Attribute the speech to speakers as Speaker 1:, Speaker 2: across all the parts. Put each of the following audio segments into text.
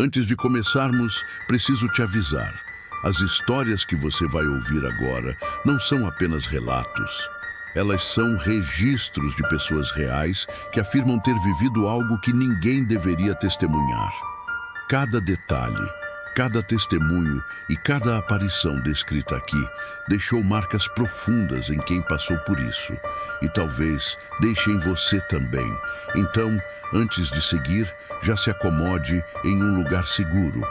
Speaker 1: Antes de começarmos, preciso te avisar. As histórias que você vai ouvir agora não são apenas relatos. Elas são registros de pessoas reais que afirmam ter vivido algo que ninguém deveria testemunhar. Cada detalhe, cada testemunho e cada aparição descrita aqui deixou marcas profundas em quem passou por isso. E talvez deixe em você também. Então, antes de seguir, já se acomode em um lugar seguro,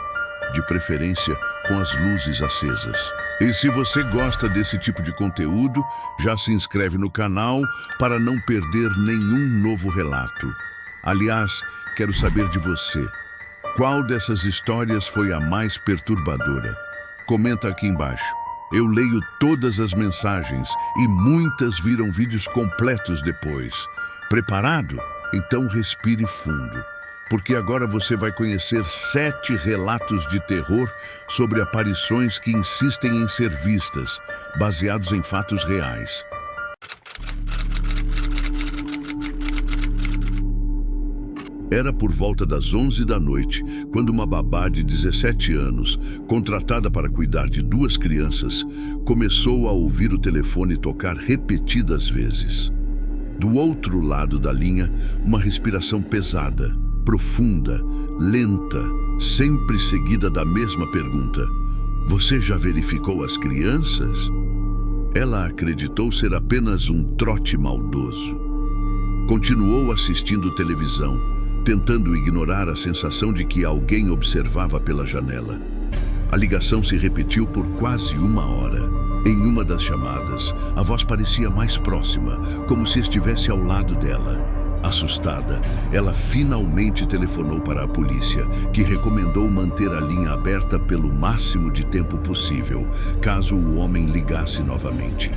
Speaker 1: de preferência com as luzes acesas. E se você gosta desse tipo de conteúdo, já se inscreve no canal para não perder nenhum novo relato. Aliás, quero saber de você. Qual dessas histórias foi a mais perturbadora? Comenta aqui embaixo. Eu leio todas as mensagens e muitas viram vídeos completos depois. Preparado? Então respire fundo, porque agora você vai conhecer 7 relatos de terror sobre aparições que insistem em ser vistas, baseados em fatos reais. Era por volta das 11 da noite, quando uma babá de 17 anos, contratada para cuidar de 2 crianças, começou a ouvir o telefone tocar repetidas vezes. Do outro lado da linha, uma respiração pesada, profunda, lenta, sempre seguida da mesma pergunta: "Você já verificou as crianças?" Ela acreditou ser apenas um trote maldoso. Continuou assistindo televisão, tentando ignorar a sensação de que alguém observava pela janela. A ligação se repetiu por quase 1 hora. Em uma das chamadas, a voz parecia mais próxima, como se estivesse ao lado dela. Assustada, ela finalmente telefonou para a polícia, que recomendou manter a linha aberta pelo máximo de tempo possível, caso o homem ligasse novamente.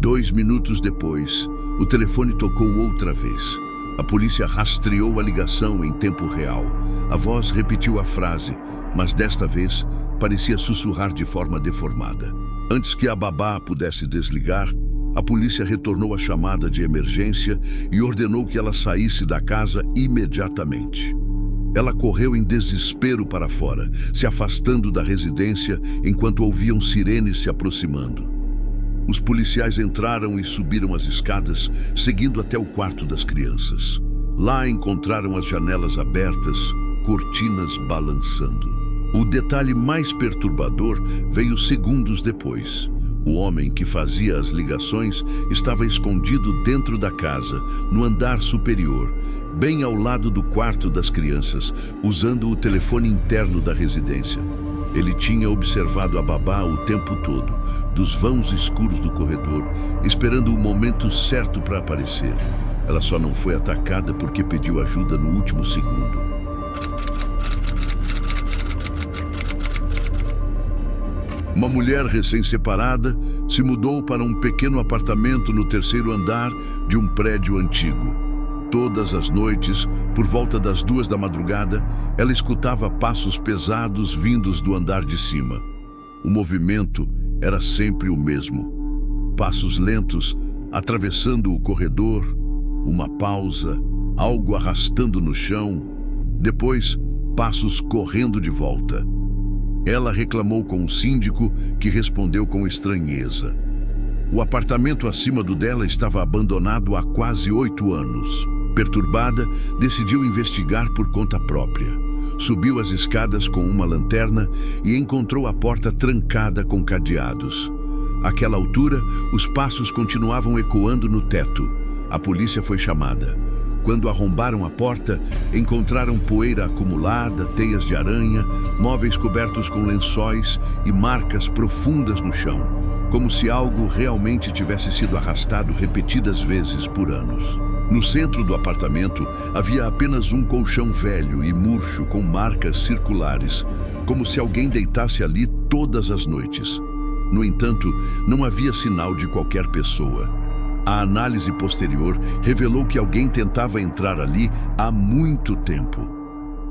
Speaker 1: 2 minutos depois, o telefone tocou outra vez. A polícia rastreou a ligação em tempo real. A voz repetiu a frase, mas desta vez parecia sussurrar de forma deformada. Antes que a babá pudesse desligar, a polícia retornou a chamada de emergência e ordenou que ela saísse da casa imediatamente. Ela correu em desespero para fora, se afastando da residência enquanto ouviam sirenes se aproximando. Os policiais entraram e subiram as escadas, seguindo até o quarto das crianças. Lá encontraram as janelas abertas, cortinas balançando. O detalhe mais perturbador veio segundos depois. O homem que fazia as ligações estava escondido dentro da casa, no andar superior, bem ao lado do quarto das crianças, usando o telefone interno da residência. Ele tinha observado a babá o tempo todo, dos vãos escuros do corredor, esperando o momento certo para aparecer. Ela só não foi atacada porque pediu ajuda no último segundo. Uma mulher recém-separada se mudou para um pequeno apartamento no 3º andar de um prédio antigo. Todas as noites, por volta das 2 da madrugada, ela escutava passos pesados vindos do andar de cima. O movimento era sempre o mesmo. Passos lentos, atravessando o corredor, uma pausa, algo arrastando no chão, depois passos correndo de volta. Ela reclamou com o síndico, que respondeu com estranheza. O apartamento acima do dela estava abandonado há quase 8 anos. Perturbada, decidiu investigar por conta própria. Subiu as escadas com uma lanterna e encontrou a porta trancada com cadeados. Àquela altura, os passos continuavam ecoando no teto. A polícia foi chamada. Quando arrombaram a porta, encontraram poeira acumulada, teias de aranha, móveis cobertos com lençóis e marcas profundas no chão, como se algo realmente tivesse sido arrastado repetidas vezes por anos. No centro do apartamento, havia apenas um colchão velho e murcho com marcas circulares, como se alguém deitasse ali todas as noites. No entanto, não havia sinal de qualquer pessoa. A análise posterior revelou que alguém tentava entrar ali há muito tempo.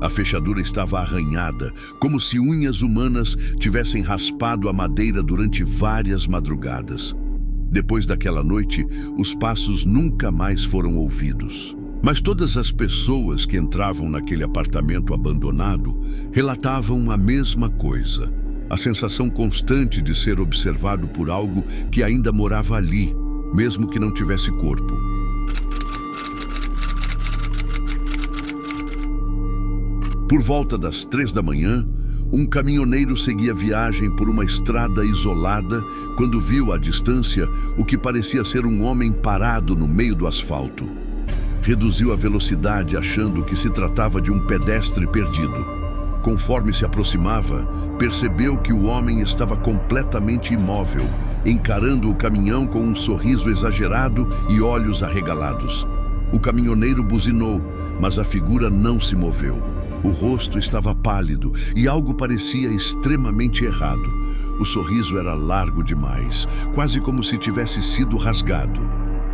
Speaker 1: A fechadura estava arranhada, como se unhas humanas tivessem raspado a madeira durante várias madrugadas. Depois daquela noite, os passos nunca mais foram ouvidos. Mas todas as pessoas que entravam naquele apartamento abandonado relatavam a mesma coisa. A sensação constante de ser observado por algo que ainda morava ali, mesmo que não tivesse corpo. Por volta das 3 da manhã, um caminhoneiro seguia viagem por uma estrada isolada quando viu à distância o que parecia ser um homem parado no meio do asfalto. Reduziu a velocidade achando que se tratava de um pedestre perdido. Conforme se aproximava, percebeu que o homem estava completamente imóvel, encarando o caminhão com um sorriso exagerado e olhos arregalados. O caminhoneiro buzinou, mas a figura não se moveu. O rosto estava pálido e algo parecia extremamente errado. O sorriso era largo demais, quase como se tivesse sido rasgado.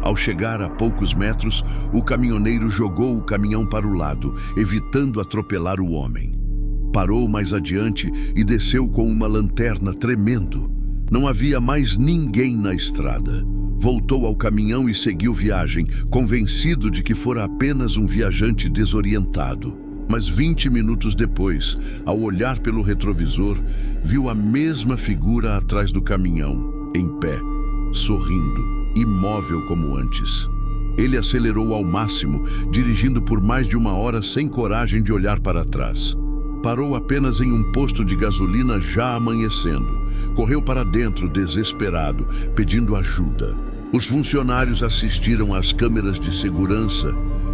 Speaker 1: Ao chegar a poucos metros, o caminhoneiro jogou o caminhão para o lado, evitando atropelar o homem. Parou mais adiante e desceu com uma lanterna tremendo. Não havia mais ninguém na estrada. Voltou ao caminhão e seguiu viagem, convencido de que fora apenas um viajante desorientado. Mas 20 minutos depois, ao olhar pelo retrovisor, viu a mesma figura atrás do caminhão, em pé, sorrindo, imóvel como antes. Ele acelerou ao máximo, dirigindo por mais de 1 hora sem coragem de olhar para trás. Parou apenas em um posto de gasolina já amanhecendo. Correu para dentro, desesperado, pedindo ajuda. Os funcionários assistiram às câmeras de segurança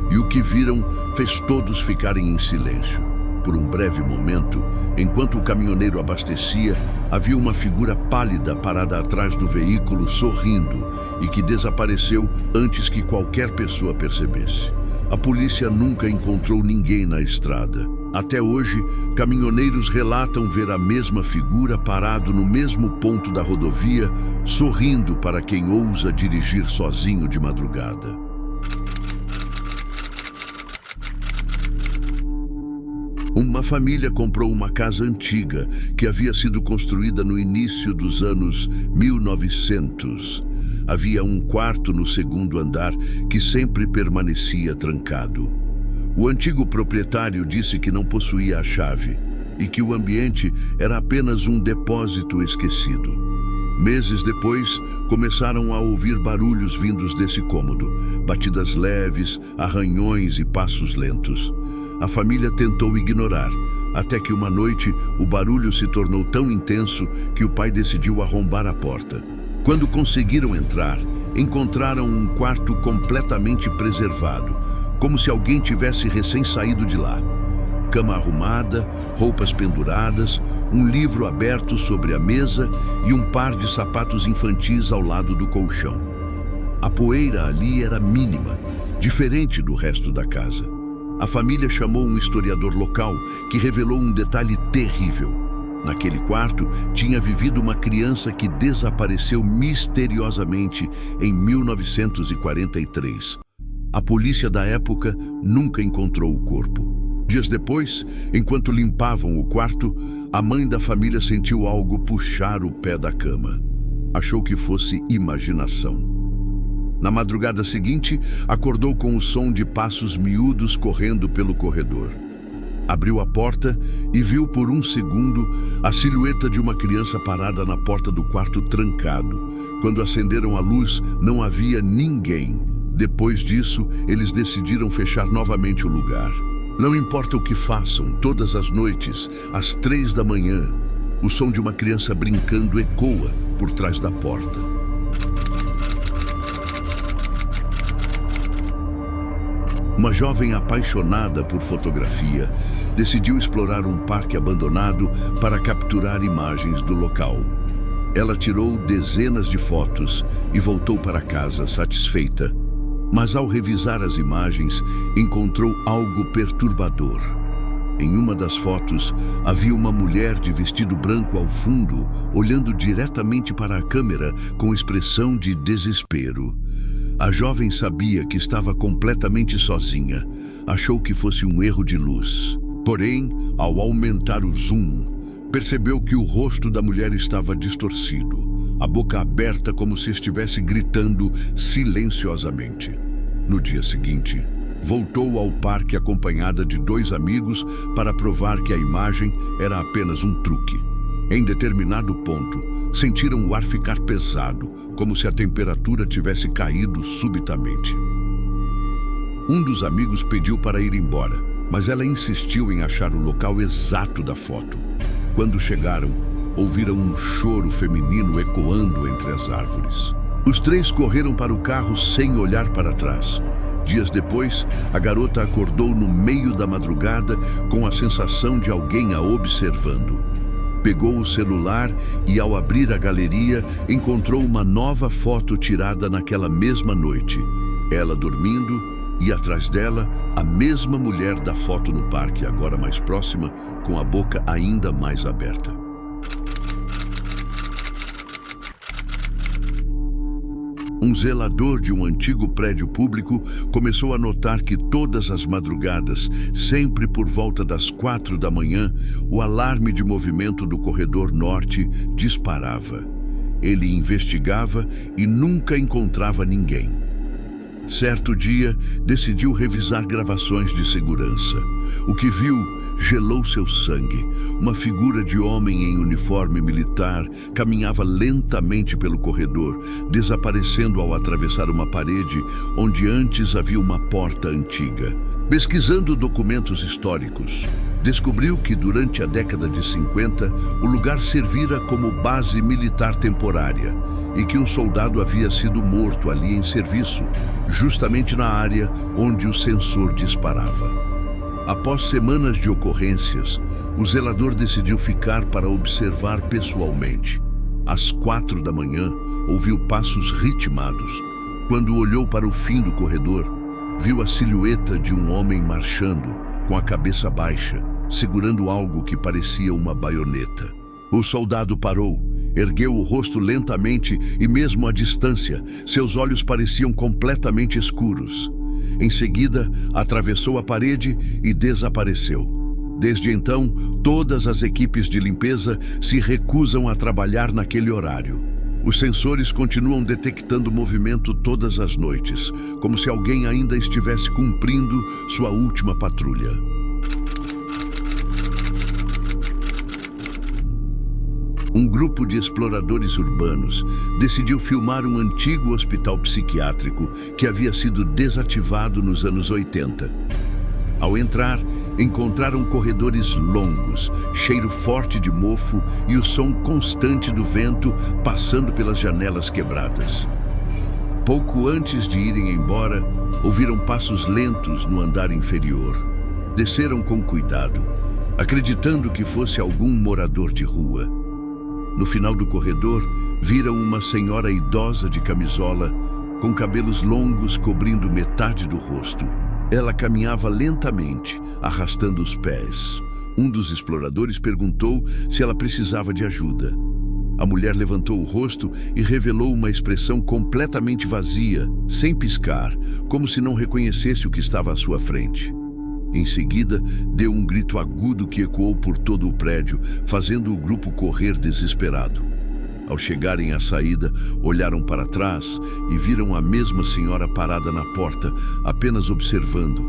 Speaker 1: e o que viram fez todos ficarem em silêncio. Por um breve momento, enquanto o caminhoneiro abastecia, havia uma figura pálida parada atrás do veículo, sorrindo, e que desapareceu antes que qualquer pessoa percebesse. A polícia nunca encontrou ninguém na estrada. Até hoje, caminhoneiros relatam ver a mesma figura parado no mesmo ponto da rodovia, sorrindo para quem ousa dirigir sozinho de madrugada. Uma família comprou uma casa antiga que havia sido construída no início dos anos 1900. Havia um quarto no 2º andar que sempre permanecia trancado. O antigo proprietário disse que não possuía a chave e que o ambiente era apenas um depósito esquecido. Meses depois, começaram a ouvir barulhos vindos desse cômodo, batidas leves, arranhões e passos lentos. A família tentou ignorar, até que uma noite o barulho se tornou tão intenso que o pai decidiu arrombar a porta. Quando conseguiram entrar, encontraram um quarto completamente preservado, como se alguém tivesse recém saído de lá. Cama arrumada, roupas penduradas, um livro aberto sobre a mesa e um par de sapatos infantis ao lado do colchão. A poeira ali era mínima, diferente do resto da casa. A família chamou um historiador local que revelou um detalhe terrível. Naquele quarto tinha vivido uma criança que desapareceu misteriosamente em 1943. A polícia da época nunca encontrou o corpo. Dias depois, enquanto limpavam o quarto, a mãe da família sentiu algo puxar o pé da cama. Achou que fosse imaginação. Na madrugada seguinte, acordou com o som de passos miúdos correndo pelo corredor. Abriu a porta e viu por um segundo a silhueta de uma criança parada na porta do quarto trancado. Quando acenderam a luz, não havia ninguém. Depois disso, eles decidiram fechar novamente o lugar. Não importa o que façam, todas as noites, às 3 da manhã, o som de uma criança brincando ecoa por trás da porta. Uma jovem apaixonada por fotografia decidiu explorar um parque abandonado para capturar imagens do local. Ela tirou dezenas de fotos e voltou para casa satisfeita. Mas ao revisar as imagens, encontrou algo perturbador. Em uma das fotos, havia uma mulher de vestido branco ao fundo, olhando diretamente para a câmera com expressão de desespero. A jovem sabia que estava completamente sozinha. Achou que fosse um erro de luz. Porém, ao aumentar o zoom, percebeu que o rosto da mulher estava distorcido, a boca aberta como se estivesse gritando silenciosamente. No dia seguinte, voltou ao parque acompanhada de 2 amigos para provar que a imagem era apenas um truque. Em determinado ponto, sentiram o ar ficar pesado, como se a temperatura tivesse caído subitamente. Um dos amigos pediu para ir embora, mas ela insistiu em achar o local exato da foto. Quando chegaram, ouviram um choro feminino ecoando entre as árvores. Os 3 correram para o carro sem olhar para trás. Dias depois, a garota acordou no meio da madrugada com a sensação de alguém a observando. Pegou o celular e, ao abrir a galeria, encontrou uma nova foto tirada naquela mesma noite. Ela dormindo e, atrás dela, a mesma mulher da foto no parque, agora mais próxima, com a boca ainda mais aberta. Um zelador de um antigo prédio público começou a notar que todas as madrugadas, sempre por volta das 4 da manhã, o alarme de movimento do corredor norte disparava. Ele investigava e nunca encontrava ninguém. Certo dia, decidiu revisar gravações de segurança. O que viu gelou seu sangue. Uma figura de homem em uniforme militar caminhava lentamente pelo corredor, desaparecendo ao atravessar uma parede onde antes havia uma porta antiga. Pesquisando documentos históricos, descobriu que durante a década de 50, o lugar servira como base militar temporária e que um soldado havia sido morto ali em serviço, justamente na área onde o sensor disparava. Após semanas de ocorrências, o zelador decidiu ficar para observar pessoalmente. Às 4 da manhã, ouviu passos ritmados. Quando olhou para o fim do corredor, viu a silhueta de um homem marchando, com a cabeça baixa, segurando algo que parecia uma baioneta. O soldado parou, ergueu o rosto lentamente e, mesmo à distância, seus olhos pareciam completamente escuros. Em seguida, atravessou a parede e desapareceu. Desde então, todas as equipes de limpeza se recusam a trabalhar naquele horário. Os sensores continuam detectando movimento todas as noites, como se alguém ainda estivesse cumprindo sua última patrulha. Um grupo de exploradores urbanos decidiu filmar um antigo hospital psiquiátrico que havia sido desativado nos anos 80. Ao entrar, encontraram corredores longos, cheiro forte de mofo e o som constante do vento passando pelas janelas quebradas. Pouco antes de irem embora, ouviram passos lentos no andar inferior. Desceram com cuidado, acreditando que fosse algum morador de rua. No final do corredor, viram uma senhora idosa de camisola, com cabelos longos cobrindo metade do rosto. Ela caminhava lentamente, arrastando os pés. Um dos exploradores perguntou se ela precisava de ajuda. A mulher levantou o rosto e revelou uma expressão completamente vazia, sem piscar, como se não reconhecesse o que estava à sua frente. Em seguida, deu um grito agudo que ecoou por todo o prédio, fazendo o grupo correr desesperado. Ao chegarem à saída, olharam para trás e viram a mesma senhora parada na porta, apenas observando,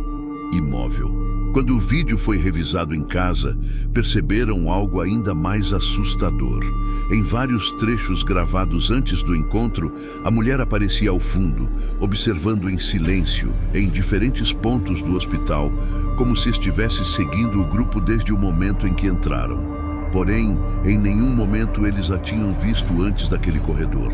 Speaker 1: imóvel. Quando o vídeo foi revisado em casa, perceberam algo ainda mais assustador. Em vários trechos gravados antes do encontro, a mulher aparecia ao fundo, observando em silêncio, em diferentes pontos do hospital, como se estivesse seguindo o grupo desde o momento em que entraram. Porém, em nenhum momento eles a tinham visto antes daquele corredor.